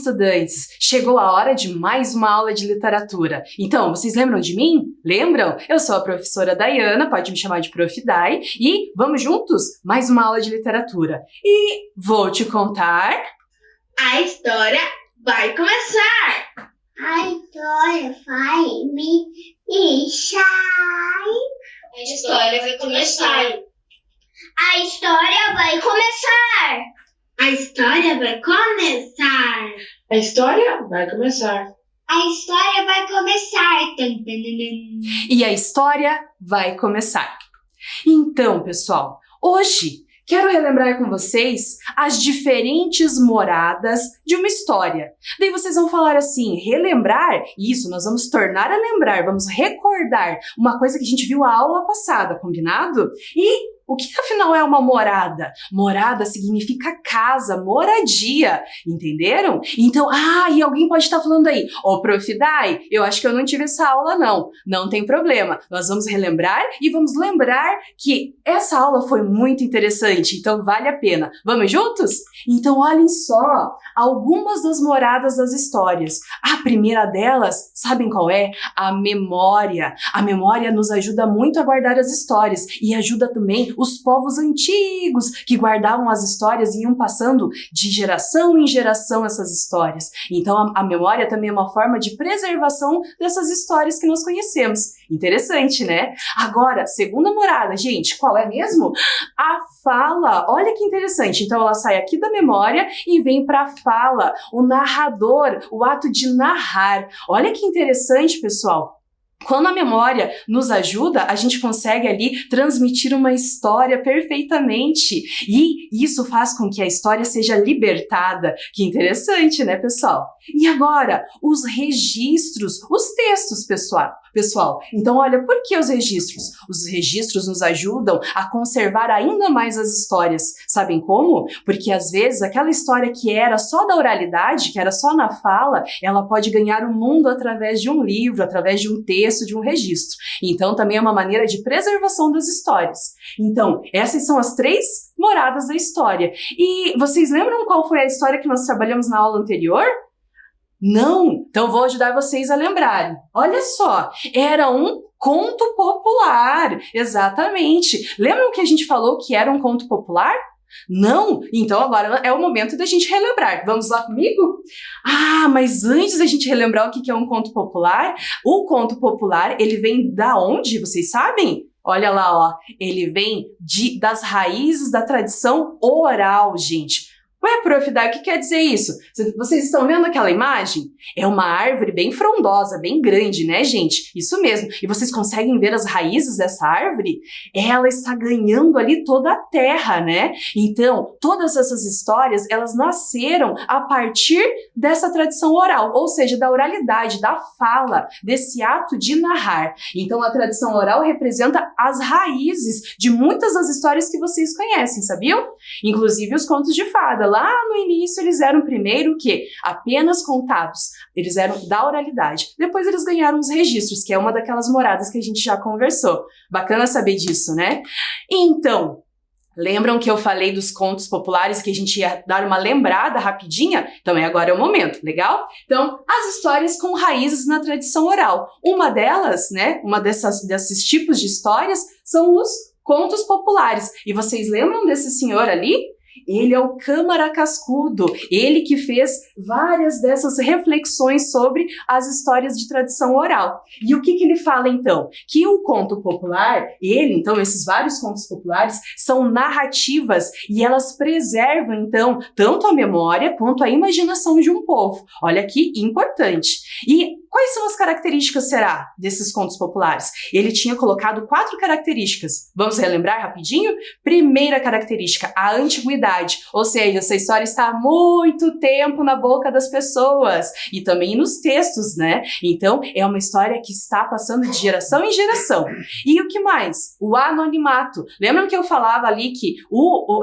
estudantes! Chegou a hora de mais uma aula de literatura. Então, vocês lembram de mim? Lembram? Eu sou a professora Dayana, pode me chamar de Prof. Day, e vamos juntos? Mais uma aula de literatura. E vou te contar... A história vai começar! A história vai me deixar. A história vai começar! A história vai começar. A história vai começar! A história vai começar. A história vai começar. Tum, tum, tum. E a história vai começar. Então, pessoal, hoje quero relembrar com vocês as diferentes moradas de uma história. Daí vocês vão falar assim, relembrar? Isso, nós vamos tornar a lembrar, vamos recordar uma coisa que a gente viu a aula passada, combinado? E o que afinal é uma morada? Morada significa casa, moradia, entenderam? Então, e alguém pode estar falando aí, Prof. Day, eu acho que eu não tive essa aula não. Não tem problema, nós vamos relembrar e vamos lembrar que essa aula foi muito interessante, então vale a pena. Vamos juntos? Então olhem só, algumas das moradas das histórias. A primeira delas, sabem qual é? A memória. A memória nos ajuda muito a guardar as histórias e ajuda também os povos antigos que guardavam as histórias e iam passando de geração em geração essas histórias. Então a memória também é uma forma de preservação dessas histórias que nós conhecemos. Interessante, né? Agora, segunda morada, gente, qual é mesmo? A fala. Olha que interessante. Então ela sai aqui da memória e vem para a fala, o narrador, o ato de narrar. Olha que interessante, pessoal. Quando a memória nos ajuda, a gente consegue ali transmitir uma história perfeitamente. E isso faz com que a história seja libertada. Que interessante, né, pessoal? E agora, os registros, os textos, pessoal. Então, olha, por que os registros? Os registros nos ajudam a conservar ainda mais as histórias. Sabem como? Porque, às vezes, aquela história que era só da oralidade, que era só na fala, ela pode ganhar o mundo através de um livro, através de um texto, de um registro. Então, também é uma maneira de preservação das histórias. Então, essas são as 3 moradas da história. E vocês lembram qual foi a história que nós trabalhamos na aula anterior? Não? Então vou ajudar vocês a lembrarem. Olha só, era um conto popular, exatamente. Lembram que a gente falou que era um conto popular? Não? Então agora é o momento da gente relembrar. Vamos lá comigo? Mas antes da gente relembrar o que é um conto popular, o conto popular, ele vem da onde? Vocês sabem? Olha lá, ó, ele vem das raízes da tradição oral, gente. Ué, Prof. Day, o que quer dizer isso? Vocês estão vendo aquela imagem? É uma árvore bem frondosa, bem grande, né, gente? Isso mesmo. E vocês conseguem ver as raízes dessa árvore? Ela está ganhando ali toda a terra, né? Então, todas essas histórias, elas nasceram a partir dessa tradição oral, ou seja, da oralidade, da fala, desse ato de narrar. Então, a tradição oral representa as raízes de muitas das histórias que vocês conhecem, sabiam? Inclusive os contos de fada. Lá no início eles eram primeiro o quê? Apenas contados. Eles eram da oralidade. Depois eles ganharam os registros, que é uma daquelas moradas que a gente já conversou. Bacana saber disso, né? Então, lembram que eu falei dos contos populares que a gente ia dar uma lembrada rapidinha? Então agora é o momento, legal? Então, as histórias com raízes na tradição oral. Uma delas, né? Desses tipos de histórias são os contos populares. E vocês lembram desse senhor ali? Ele é o Câmara Cascudo, ele que fez várias dessas reflexões sobre as histórias de tradição oral. E o que ele fala então? Que o conto popular, então esses vários contos populares são narrativas e elas preservam então tanto a memória quanto a imaginação de um povo. Olha que importante. E quais são as características, será, desses contos populares? Ele tinha colocado 4 características. Vamos relembrar rapidinho? Primeira característica, a antiguidade. Ou seja, essa história está há muito tempo na boca das pessoas e também nos textos, né? Então, é uma história que está passando de geração em geração. E o que mais? O anonimato. Lembram que eu falava ali que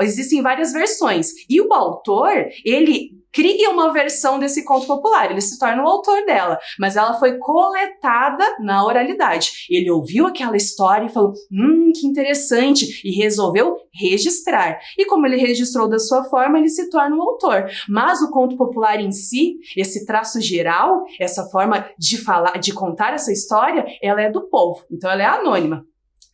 existem várias versões e o autor, ele cria uma versão desse conto popular, ele se torna o autor dela, mas ela foi coletada na oralidade. Ele ouviu aquela história e falou, que interessante, e resolveu registrar. E como ele registrou da sua forma, ele se torna um autor. Mas o conto popular em si, esse traço geral, essa forma de falar, de contar essa história, ela é do povo. Então ela é anônima.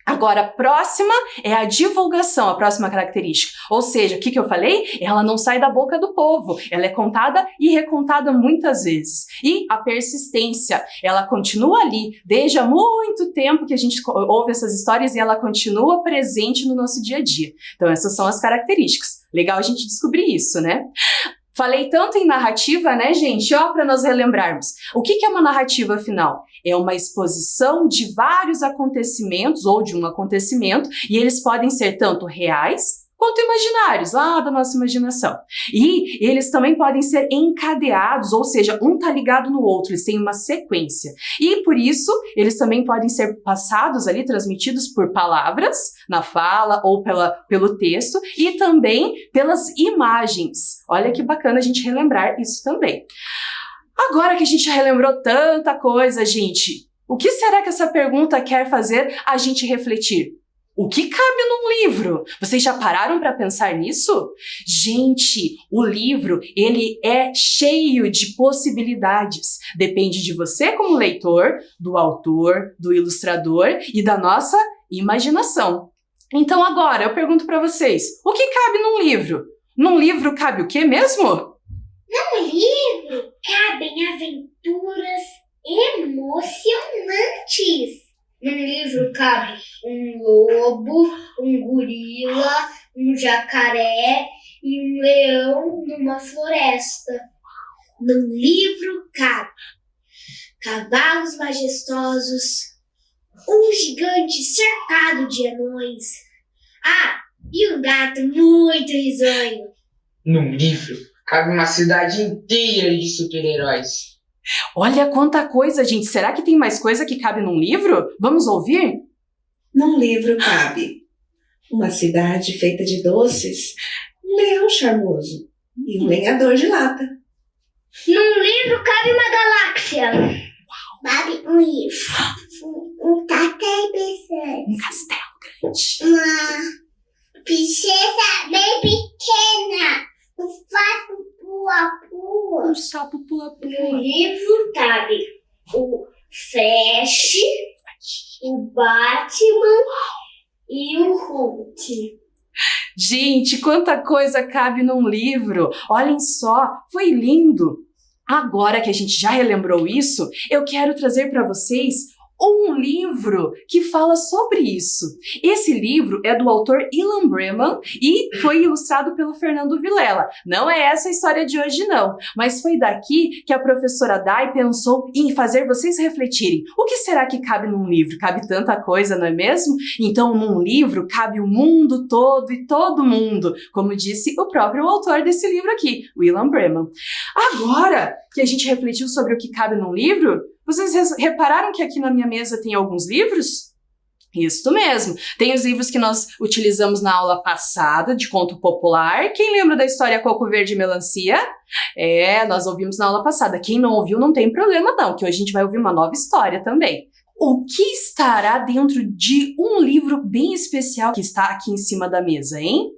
Agora, a próxima é a divulgação, a próxima característica. Ou seja, o que eu falei? Ela não sai da boca do povo. Ela é contada e recontada muitas vezes. E a persistência, ela continua ali desde há muito tempo que a gente ouve essas histórias e ela continua presente no nosso dia a dia. Então, essas são as características. Legal a gente descobrir isso, né? Falei tanto em narrativa, né, gente? Ó, para nós relembrarmos. O que é uma narrativa, afinal? É uma exposição de vários acontecimentos ou de um acontecimento e eles podem ser tanto reais quanto imaginários, lá da nossa imaginação. E eles também podem ser encadeados, ou seja, um tá ligado no outro, eles têm uma sequência. E por isso, eles também podem ser passados ali, transmitidos por palavras, na fala ou pelo texto, e também pelas imagens. Olha que bacana a gente relembrar isso também. Agora que a gente já relembrou tanta coisa, gente, o que será que essa pergunta quer fazer a gente refletir? O que cabe num livro? Vocês já pararam para pensar nisso? Gente, o livro, ele é cheio de possibilidades. Depende de você como leitor, do autor, do ilustrador e da nossa imaginação. Então agora eu pergunto para vocês, o que cabe num livro? Num livro cabe o quê mesmo? Num livro cabem aventuras emocionantes. Num livro cabe um lobo, um gorila, um jacaré e um leão numa floresta. Num livro cabe cavalos majestosos, um gigante cercado de anões. Ah, e um gato muito risonho. Num livro, cabe uma cidade inteira de super-heróis. Olha quanta coisa, gente! Será que tem mais coisa que cabe num livro? Vamos ouvir? Num livro cabe uma cidade feita de doces, um leão charmoso e um lenhador de lata. Num livro cabe uma galáxia. Cabe um livro, um castelo pensante, Um castelo grande. uma princesa bem pequena, um fato pula-pula. Um sapo pula-pula. Num livro cabe o Flash, o Batman e o Hulk. Gente, quanta coisa cabe num livro! Olhem só, foi lindo! Agora que a gente já relembrou isso, eu quero trazer para vocês um livro que fala sobre isso. Esse livro é do autor Ilan Breman e foi ilustrado pelo Fernando Vilela. Não é essa a história de hoje, não, mas foi daqui que a professora Dai pensou em fazer vocês refletirem. O que será que cabe num livro? Cabe tanta coisa, não é mesmo? Então, num livro cabe o mundo todo e todo mundo, como disse o próprio autor desse livro aqui, o Ilan Breman. Agora que a gente refletiu sobre o que cabe num livro, vocês repararam que aqui na minha mesa tem alguns livros? Isso mesmo. Tem os livros que nós utilizamos na aula passada, de conto popular. Quem lembra da história Coco Verde e Melancia? Nós ouvimos na aula passada. Quem não ouviu não tem problema não, que hoje a gente vai ouvir uma nova história também. O que estará dentro de um livro bem especial que está aqui em cima da mesa, hein?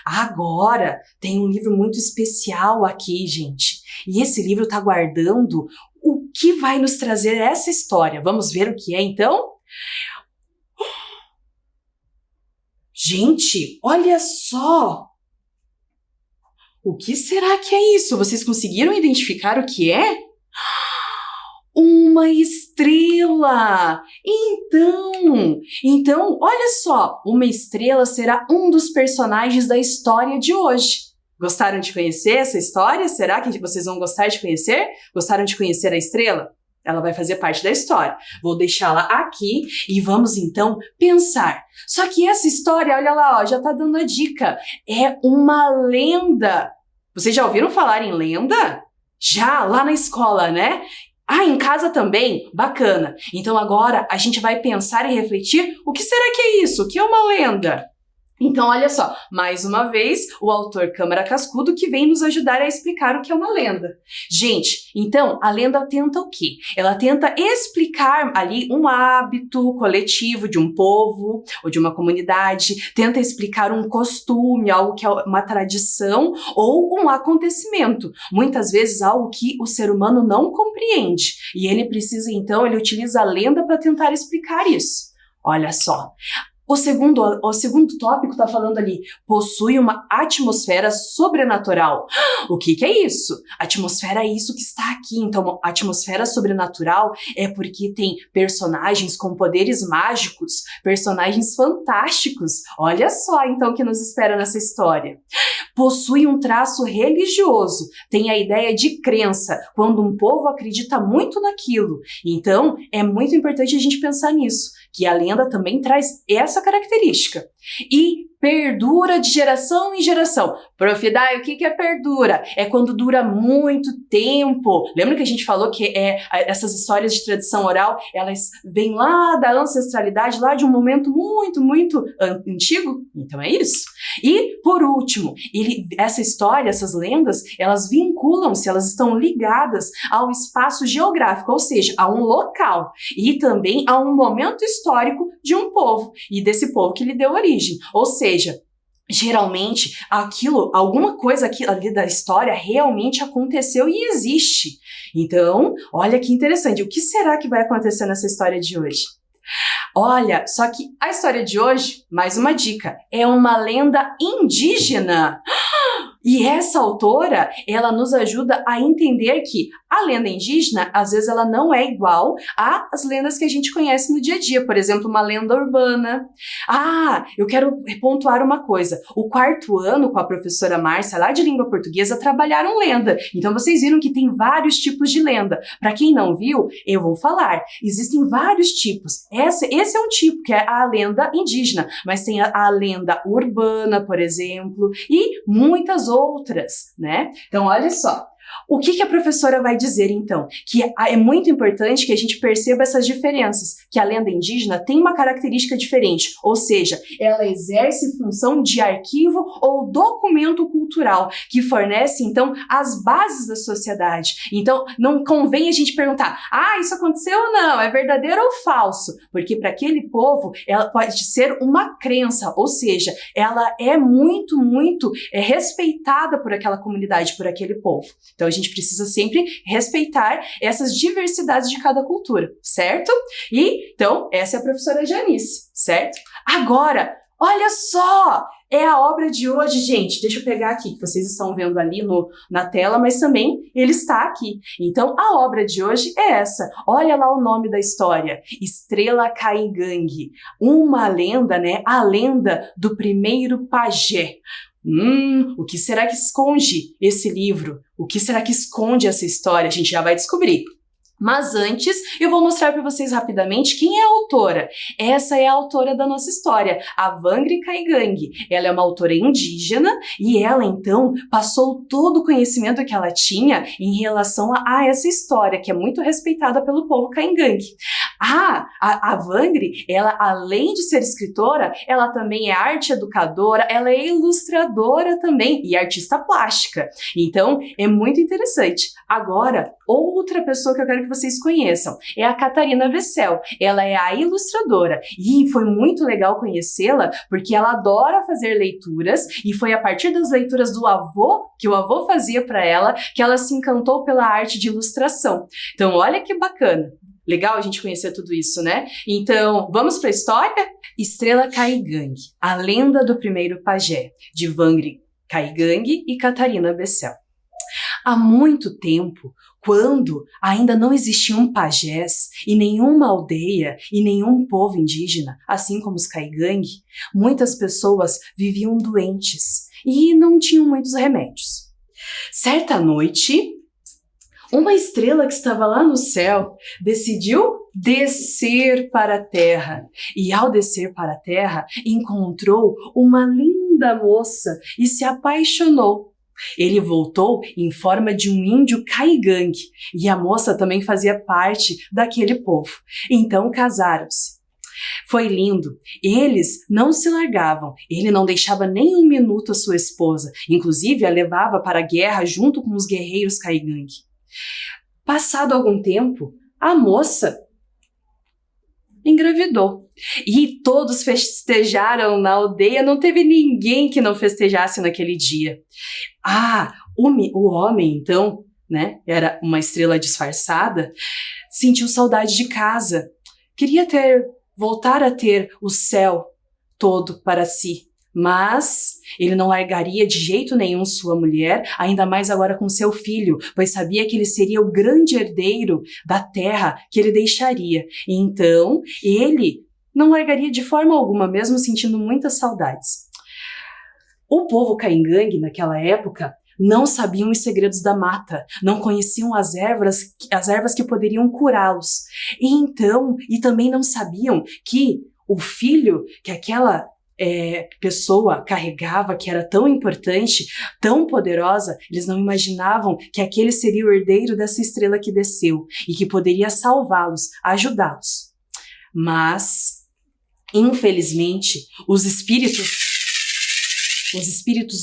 Agora, tem um livro muito especial aqui, gente. E esse livro está guardando o que vai nos trazer essa história. Vamos ver o que é, então? Gente, olha só! O que será que é isso? Vocês conseguiram identificar o que é? Uma estrela! Então, olha só, uma estrela será um dos personagens da história de hoje. Gostaram de conhecer essa história? Será que vocês vão gostar de conhecer? Gostaram de conhecer a estrela? Ela vai fazer parte da história. Vou deixá-la aqui e vamos então pensar. Só que essa história, olha lá, ó, já tá dando a dica. É uma lenda. Vocês já ouviram falar em lenda? Já, lá na escola, né? Ah, em casa também? Bacana. Então agora a gente vai pensar e refletir o que será que é isso? O que é uma lenda? Então, olha só, mais uma vez, o autor Câmara Cascudo que vem nos ajudar a explicar o que é uma lenda. Gente, então, a lenda tenta o quê? Ela tenta explicar ali um hábito coletivo de um povo ou de uma comunidade, tenta explicar um costume, algo que é uma tradição ou um acontecimento. Muitas vezes algo que o ser humano não compreende. E ele precisa, então, ele utiliza a lenda para tentar explicar isso. Olha só. O segundo tópico está falando ali, possui uma atmosfera sobrenatural. O que é isso? Atmosfera é isso que está aqui. Então, a atmosfera sobrenatural é porque tem personagens com poderes mágicos, personagens fantásticos. Olha só, então, o que nos espera nessa história. Possui um traço religioso, tem a ideia de crença, quando um povo acredita muito naquilo. Então, é muito importante a gente pensar nisso, que a lenda também traz essa característica. E perdura de geração em geração. Prof. Dai, o que é perdura? É quando dura muito tempo. Lembra que a gente falou que essas histórias de tradição oral, elas vêm lá da ancestralidade, lá de um momento muito, muito antigo? Então é isso. E, por último, essa história, essas lendas, elas vinculam-se, elas estão ligadas ao espaço geográfico, ou seja, a um local e também a um momento histórico de um povo e desse povo que lhe deu origem. Ou seja, geralmente alguma coisa ali da história realmente aconteceu e existe. Então, olha que interessante. O que será que vai acontecer nessa história de hoje? Olha, só que a história de hoje, mais uma dica, é uma lenda indígena. E essa autora, ela nos ajuda a entender que a lenda indígena, às vezes, ela não é igual às lendas que a gente conhece no dia a dia. Por exemplo, uma lenda urbana. Eu quero pontuar uma coisa. O 4º ano, com a professora Márcia, lá de língua portuguesa, trabalharam lenda. Então, vocês viram que tem vários tipos de lenda. Para quem não viu, eu vou falar. Existem vários tipos. Esse é um tipo, que é a lenda indígena. Mas tem a lenda urbana, por exemplo, e muitas outras, né? Então, olha só. O que a professora vai dizer, então? Que é muito importante que a gente perceba essas diferenças, que a lenda indígena tem uma característica diferente, ou seja, ela exerce função de arquivo ou documento cultural, que fornece, então, as bases da sociedade. Então, não convém a gente perguntar, isso aconteceu ou não? É verdadeiro ou falso? Porque para aquele povo, ela pode ser uma crença, ou seja, ela é muito, muito respeitada por aquela comunidade, por aquele povo. Então, a gente precisa sempre respeitar essas diversidades de cada cultura, certo? E, então, essa é a professora Janice, certo? Agora, olha só! É a obra de hoje, gente. Deixa eu pegar aqui, que vocês estão vendo ali na tela, mas também ele está aqui. Então, a obra de hoje é essa. Olha lá o nome da história. Estrela Caingangue. Uma lenda, né? A lenda do primeiro pajé. O que será que esconde esse livro? O que será que esconde essa história? A gente já vai descobrir. Mas antes, eu vou mostrar para vocês rapidamente quem é a autora. Essa é a autora da nossa história, a Vangri Caingangue. Ela é uma autora indígena e ela, então, passou todo o conhecimento que ela tinha em relação a essa história, que é muito respeitada pelo povo Caingangue. A Vangri, ela, além de ser escritora, ela também é arte educadora, ela é ilustradora também e artista plástica. Então, é muito interessante. Agora, outra pessoa que eu quero que vocês conheçam é a Catarina Bessel. Ela é a ilustradora e foi muito legal conhecê-la porque ela adora fazer leituras e foi a partir das leituras do avô, que o avô fazia para ela, que ela se encantou pela arte de ilustração. Então, olha que bacana. Legal a gente conhecer tudo isso, né? Então, vamos para a história? Estrela Caingangue, a lenda do primeiro pajé, de Vangri Caingangue e Catarina Bessel. Há muito tempo, quando ainda não existiam pajés e nenhuma aldeia e nenhum povo indígena, assim como os Caingangue, muitas pessoas viviam doentes e não tinham muitos remédios. Certa noite, uma estrela que estava lá no céu decidiu descer para a terra. E ao descer para a terra, encontrou uma linda moça e se apaixonou. Ele voltou em forma de um índio Caingangue e a moça também fazia parte daquele povo. Então casaram-se. Foi lindo. Eles não se largavam. Ele não deixava nem um minuto a sua esposa. Inclusive, a levava para a guerra junto com os guerreiros Kaigang. Passado algum tempo, a moça engravidou. E todos festejaram na aldeia. Não teve ninguém que não festejasse naquele dia. O homem, então, né, era uma estrela disfarçada, sentiu saudade de casa. Queria voltar a ter o céu todo para si, mas ele não largaria de jeito nenhum sua mulher, ainda mais agora com seu filho, pois sabia que ele seria o grande herdeiro da terra que ele deixaria. Então, ele não largaria de forma alguma, mesmo sentindo muitas saudades. O povo Kaigang, naquela época, não sabiam os segredos da mata, não conheciam as ervas que poderiam curá-los. E também não sabiam que o filho que aquela pessoa carregava, que era tão importante, tão poderosa, eles não imaginavam que aquele seria o herdeiro dessa estrela que desceu e que poderia salvá-los, ajudá-los. Mas, infelizmente, os espíritos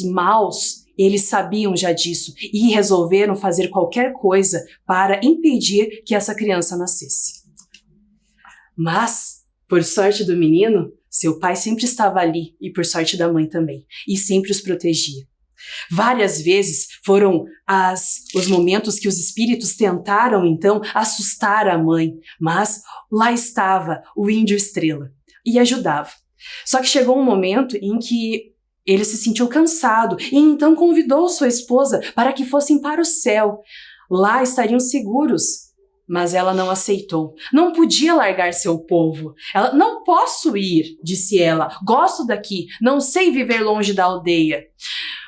maus, eles sabiam já disso e resolveram fazer qualquer coisa para impedir que essa criança nascesse. Mas, por sorte do menino, seu pai sempre estava ali e por sorte da mãe também, e sempre os protegia. Várias vezes foram os momentos que os espíritos tentaram, então, assustar a mãe, mas lá estava o Índio Estrela e ajudava. Só que chegou um momento em que ele se sentiu cansado e então convidou sua esposa para que fossem para o céu. Lá estariam seguros, mas ela não aceitou. Não podia largar seu povo. Ela, não posso ir, disse ela. Gosto daqui, não sei viver longe da aldeia.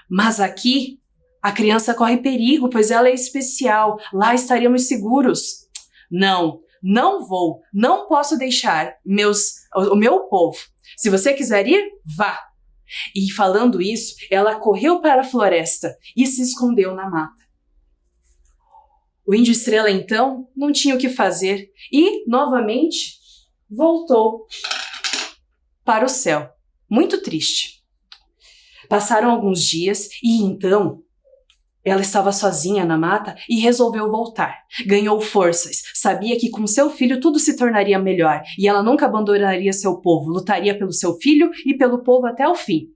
Mas aqui, a criança corre perigo, pois ela é especial. Lá estaríamos seguros. Não vou, não posso deixar o meu povo. Se você quiser ir, vá. E falando isso, ela correu para a floresta e se escondeu na mata. O Índio Estrela, então, não tinha o que fazer e, novamente, voltou para o céu, muito triste. Passaram alguns dias e, então, ela estava sozinha na mata e resolveu voltar. Ganhou forças, sabia que com seu filho tudo se tornaria melhor e ela nunca abandonaria seu povo, lutaria pelo seu filho e pelo povo até o fim.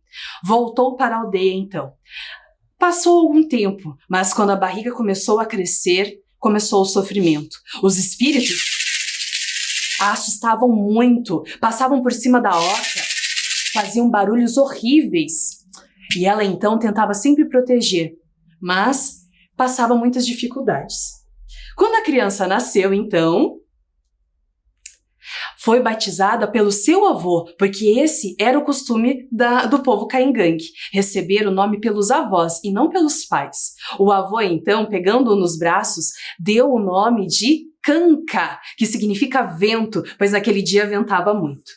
Voltou para a aldeia, então. Passou algum tempo, mas quando a barriga começou a crescer, começou o sofrimento. Os espíritos a assustavam muito, passavam por cima da oca, faziam barulhos horríveis. E ela então tentava sempre proteger, mas passava muitas dificuldades. Quando a criança nasceu, então, foi batizada pelo seu avô, porque esse era o costume do povo Kaigang, receber o nome pelos avós e não pelos pais. O avô, então, pegando-o nos braços, deu o nome de Kanka, que significa vento, pois naquele dia ventava muito.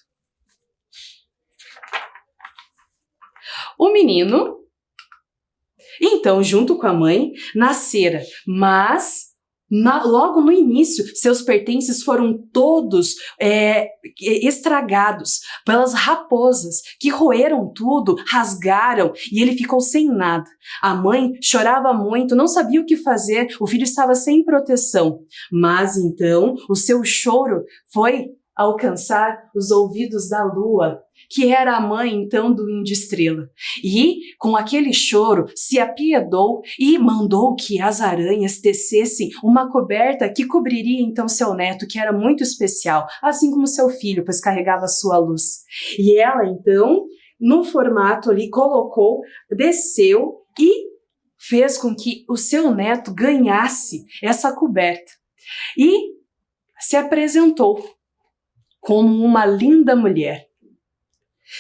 O menino, então, junto com a mãe, nascera, mas logo no início, seus pertences foram todos estragados pelas raposas, que roeram tudo, rasgaram, e ele ficou sem nada. A mãe chorava muito, não sabia o que fazer, o filho estava sem proteção. Mas então, o seu choro foi alcançar os ouvidos da lua, que era a mãe, então, do Índio Estrela. E, com aquele choro, se apiedou e mandou que as aranhas tecessem uma coberta que cobriria, então, seu neto, que era muito especial, assim como seu filho, pois carregava sua luz. E ela, então, no formato ali, colocou, desceu e fez com que o seu neto ganhasse essa coberta. E se apresentou como uma linda mulher.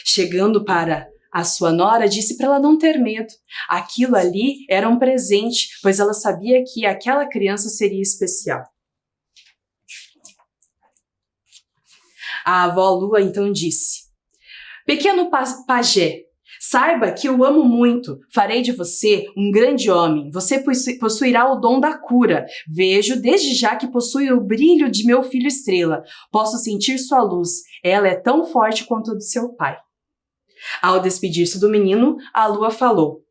Chegando para a sua nora, disse para ela não ter medo. Aquilo ali era um presente, pois ela sabia que aquela criança seria especial. A avó Lua então disse: pequeno pajé, Saiba que eu amo muito. Farei de você um grande homem. Você possuirá o dom da cura. Vejo desde já que possui o brilho de meu filho estrela. Posso sentir sua luz. Ela é tão forte quanto a do seu pai. Ao despedir-se do menino, a lua falou: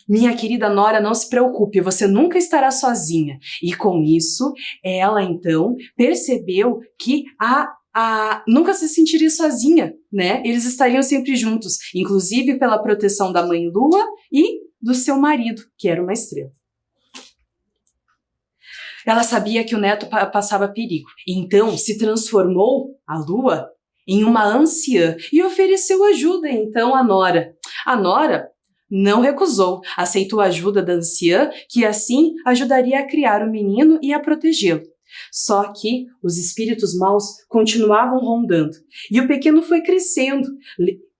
minha querida Nora, não se preocupe, você nunca estará sozinha. E com isso, ela então percebeu que nunca se sentiria sozinha, né? Eles estariam sempre juntos, inclusive pela proteção da mãe Lua e do seu marido, que era uma estrela. Ela sabia que o neto passava perigo, então se transformou a Lua em uma anciã e ofereceu ajuda então à Nora. A Nora não recusou, aceitou a ajuda da anciã, que assim ajudaria a criar o menino e a protegê-lo. Só que os espíritos maus continuavam rondando e o pequeno foi crescendo.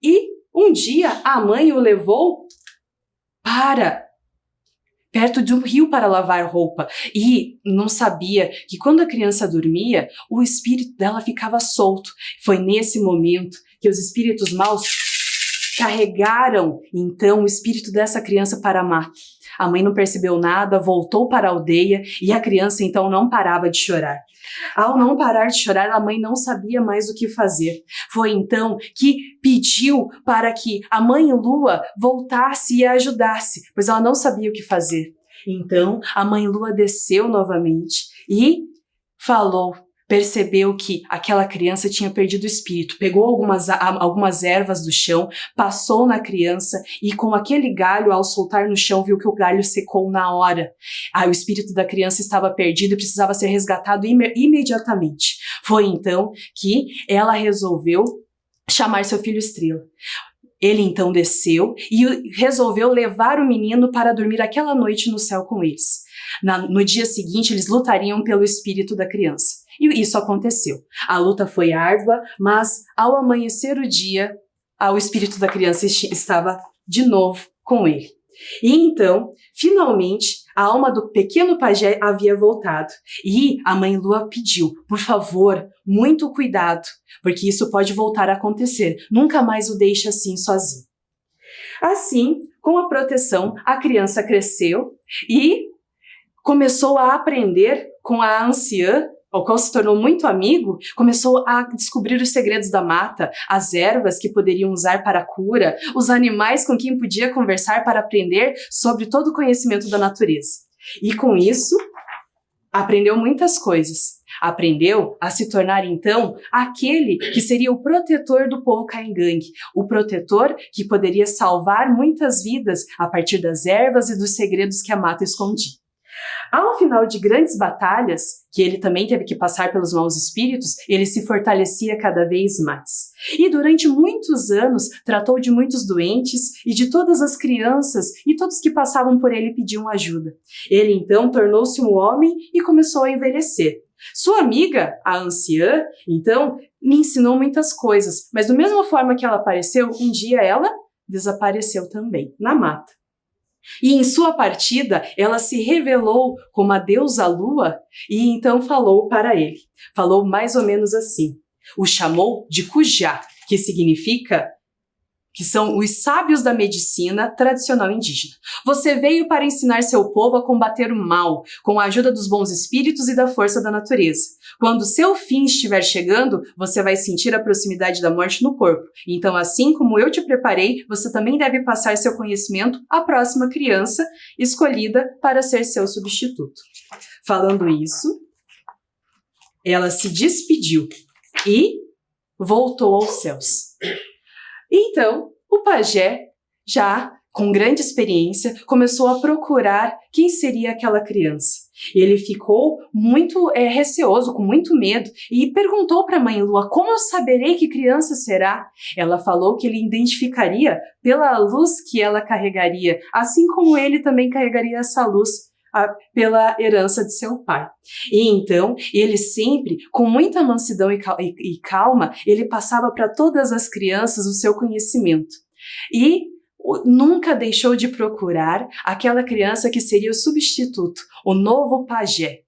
E um dia a mãe o levou para perto de um rio para lavar roupa e não sabia que quando a criança dormia, o espírito dela ficava solto. Foi nesse momento que os espíritos maus carregaram, então, o espírito dessa criança para a mata. A mãe não percebeu nada, voltou para a aldeia e a criança, então, não parava de chorar. Ao não parar de chorar, a mãe não sabia mais o que fazer. Foi, então, que pediu para que a mãe Lua voltasse e a ajudasse, pois ela não sabia o que fazer. Então, a mãe Lua desceu novamente e percebeu que aquela criança tinha perdido o espírito, pegou algumas ervas do chão, passou na criança e com aquele galho, ao soltar no chão, viu que o galho secou na hora. O espírito da criança estava perdido e precisava ser resgatado imediatamente. Foi então que ela resolveu chamar seu filho Estrela. Ele então desceu e resolveu levar o menino para dormir aquela noite no céu com eles. No dia seguinte, eles lutariam pelo espírito da criança. E isso aconteceu. A luta foi árdua, mas ao amanhecer o dia, o espírito da criança estava de novo com ele. E então, finalmente, a alma do pequeno pajé havia voltado. E a mãe Lua pediu, por favor, muito cuidado, porque isso pode voltar a acontecer. Nunca mais o deixe assim sozinho. Assim, com a proteção, a criança cresceu e começou a aprender com a anciã, ao qual se tornou muito amigo, começou a descobrir os segredos da mata, as ervas que poderiam usar para a cura, os animais com quem podia conversar para aprender sobre todo o conhecimento da natureza. E com isso, aprendeu muitas coisas. Aprendeu a se tornar, então, aquele que seria o protetor do povo Caingangue, o protetor que poderia salvar muitas vidas a partir das ervas e dos segredos que a mata escondia. Ao final de grandes batalhas, que ele também teve que passar pelos maus espíritos, ele se fortalecia cada vez mais. E durante muitos anos, tratou de muitos doentes e de todas as crianças e todos que passavam por ele pediam ajuda. Ele então tornou-se um homem e começou a envelhecer. Sua amiga, a anciã, então, me ensinou muitas coisas, mas da mesma forma que ela apareceu, um dia ela desapareceu também, na mata. E em sua partida, ela se revelou como a deusa Lua e então falou para ele. Falou mais ou menos assim. O chamou de Cujá, que significa que são os sábios da medicina tradicional indígena. Você veio para ensinar seu povo a combater o mal, com a ajuda dos bons espíritos e da força da natureza. Quando seu fim estiver chegando, você vai sentir a proximidade da morte no corpo. Então, assim como eu te preparei, você também deve passar seu conhecimento à próxima criança escolhida para ser seu substituto. Falando isso, ela se despediu e voltou aos céus. Então, o pajé, já com grande experiência, começou a procurar quem seria aquela criança. Ele ficou muito receoso, com muito medo, e perguntou para a mãe Lua, como eu saberei que criança será? Ela falou que ele identificaria pela luz que ela carregaria, assim como ele também carregaria essa luz pela herança de seu pai. E então, ele sempre, com muita mansidão e calma, ele passava para todas as crianças o seu conhecimento. E nunca deixou de procurar aquela criança que seria o substituto, o novo pajé.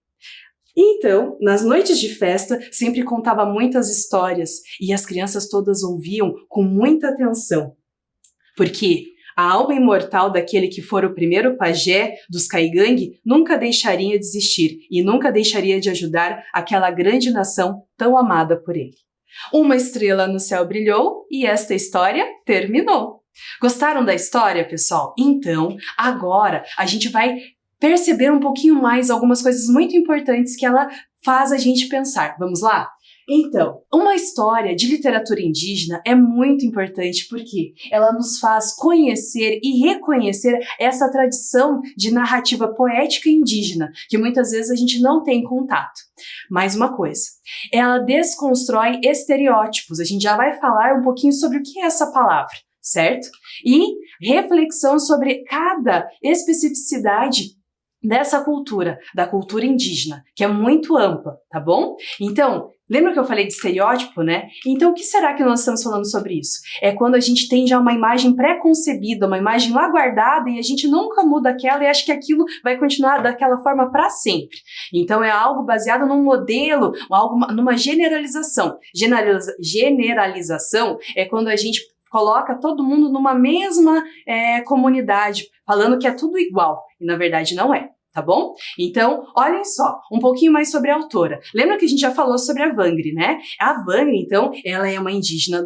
Então, nas noites de festa, sempre contava muitas histórias e as crianças todas ouviam com muita atenção. Porque a alma imortal daquele que for o primeiro pajé dos Kaigang nunca deixaria de existir e nunca deixaria de ajudar aquela grande nação tão amada por ele. Uma estrela no céu brilhou e esta história terminou. Gostaram da história, pessoal? Então, agora a gente vai perceber um pouquinho mais algumas coisas muito importantes que ela faz a gente pensar. Vamos lá? Então, uma história de literatura indígena é muito importante porque ela nos faz conhecer e reconhecer essa tradição de narrativa poética indígena, que muitas vezes a gente não tem contato. Mais uma coisa, ela desconstrói estereótipos, a gente já vai falar um pouquinho sobre o que é essa palavra, certo? E reflexão sobre cada especificidade dessa cultura, da cultura indígena, que é muito ampla, tá bom? Então, lembra que eu falei de estereótipo, né? Então, o que será que nós estamos falando sobre isso? É quando a gente tem já uma imagem pré-concebida, uma imagem lá guardada e a gente nunca muda aquela e acha que aquilo vai continuar daquela forma para sempre. Então, é algo baseado num modelo, numa generalização. Generalização é quando a gente coloca todo mundo numa mesma comunidade, falando que é tudo igual, e na verdade não é, tá bom? Então, olhem só, um pouquinho mais sobre a autora. Lembra que a gente já falou sobre a Wangri, né? A Wangri, então, ela é uma indígena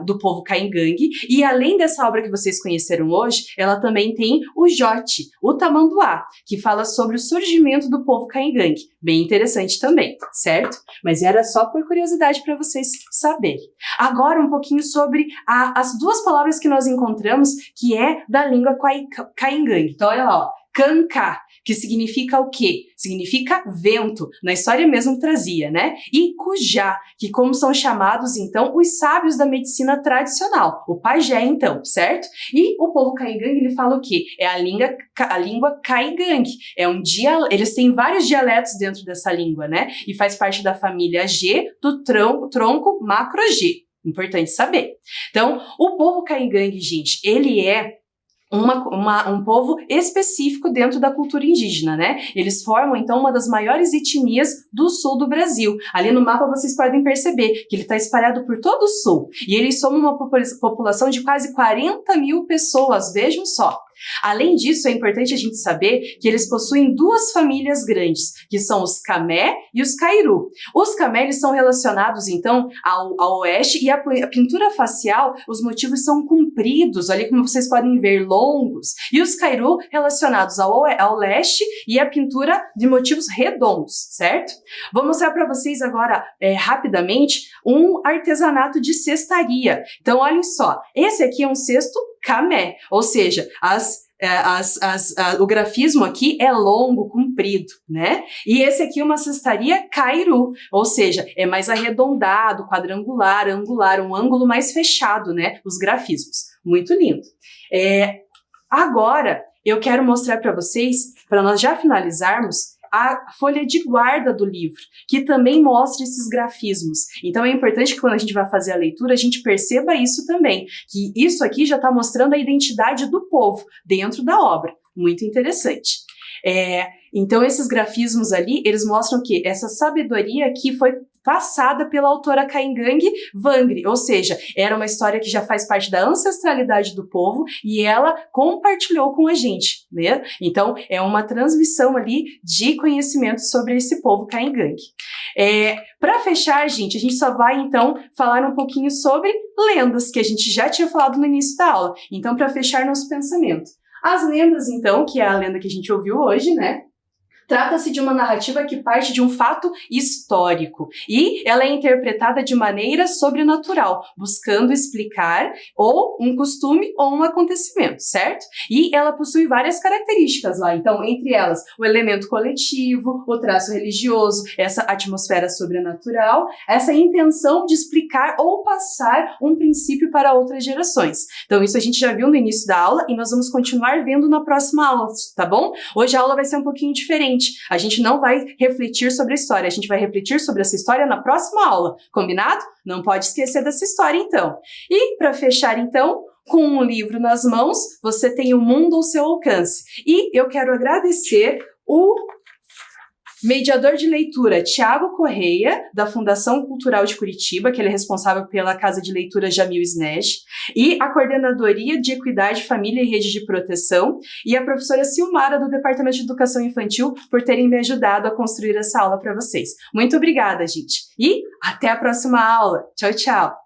do povo Kaigang, e além dessa obra que vocês conheceram hoje, ela também tem o Jote, o Tamanduá, que fala sobre o surgimento do povo Kaigang. Bem interessante também, certo? Mas era só por curiosidade para vocês saberem. Agora um pouquinho sobre as duas palavras que nós encontramos, que é da língua Kaigang. Então olha lá, ó, Kanka, que significa o quê? Significa vento, na história mesmo trazia, né? E Kujá, que como são chamados então os sábios da medicina tradicional, o pajé então, certo? E o povo Kaigang, ele fala o quê? É a língua Kaigang, eles têm vários dialetos dentro dessa língua, né? E faz parte da família G do tronco macro G. Importante saber. Então, o povo Kaigang, gente, ele é um povo específico dentro da cultura indígena, né? Eles formam, então, uma das maiores etnias do sul do Brasil. Ali no mapa vocês podem perceber que ele está espalhado por todo o sul. E eles somam uma população de quase 40 mil pessoas, vejam só. Além disso, é importante a gente saber que eles possuem duas famílias grandes, que são os Camé e os Cairu. Os Camé, eles são relacionados, então, ao oeste, e a pintura facial, os motivos são compridos, olha como vocês podem ver, longos. E os Cairu, relacionados ao leste, e a pintura de motivos redondos, certo? Vou mostrar para vocês agora, rapidamente, um artesanato de cestaria. Então, olhem só, esse aqui é um cesto Camé, ou seja, o grafismo aqui é longo, comprido, né? E esse aqui é uma cestaria Cairu, ou seja, é mais arredondado, quadrangular, angular, um ângulo mais fechado, né? Os grafismos. Muito lindo. Agora, eu quero mostrar para vocês, para nós já finalizarmos, a folha de guarda do livro, que também mostra esses grafismos. Então é importante que quando a gente vai fazer a leitura, a gente perceba isso também, que isso aqui já está mostrando a identidade do povo dentro da obra. Muito interessante. Então esses grafismos ali, eles mostram que essa sabedoria que foi passada pela autora Kaigang Wangri, ou seja, era uma história que já faz parte da ancestralidade do povo e ela compartilhou com a gente, né? Então, é uma transmissão ali de conhecimento sobre esse povo Kaigang. Para fechar, gente, a gente só vai, então, falar um pouquinho sobre lendas, que a gente já tinha falado no início da aula. Então, para fechar nosso pensamento. As lendas, então, que é a lenda que a gente ouviu hoje, né? Trata-se de uma narrativa que parte de um fato histórico e ela é interpretada de maneira sobrenatural, buscando explicar ou um costume ou um acontecimento, certo? E ela possui várias características lá, então, entre elas, o elemento coletivo, o traço religioso, essa atmosfera sobrenatural, essa intenção de explicar ou passar um princípio para outras gerações. Então, isso a gente já viu no início da aula e nós vamos continuar vendo na próxima aula, tá bom? Hoje a aula vai ser um pouquinho diferente. A gente não vai refletir sobre a história, a gente vai refletir sobre essa história na próxima aula, combinado? Não pode esquecer dessa história, então. E, para fechar, então, com um livro nas mãos, você tem o mundo ao seu alcance. E eu quero agradecer o mediador de leitura Tiago Correia, da Fundação Cultural de Curitiba, que ele é responsável pela Casa de Leitura Jamil Snesch, e a Coordenadoria de Equidade, Família e Rede de Proteção, e a professora Silmara, do Departamento de Educação Infantil, por terem me ajudado a construir essa aula para vocês. Muito obrigada, gente! E até a próxima aula! Tchau, tchau!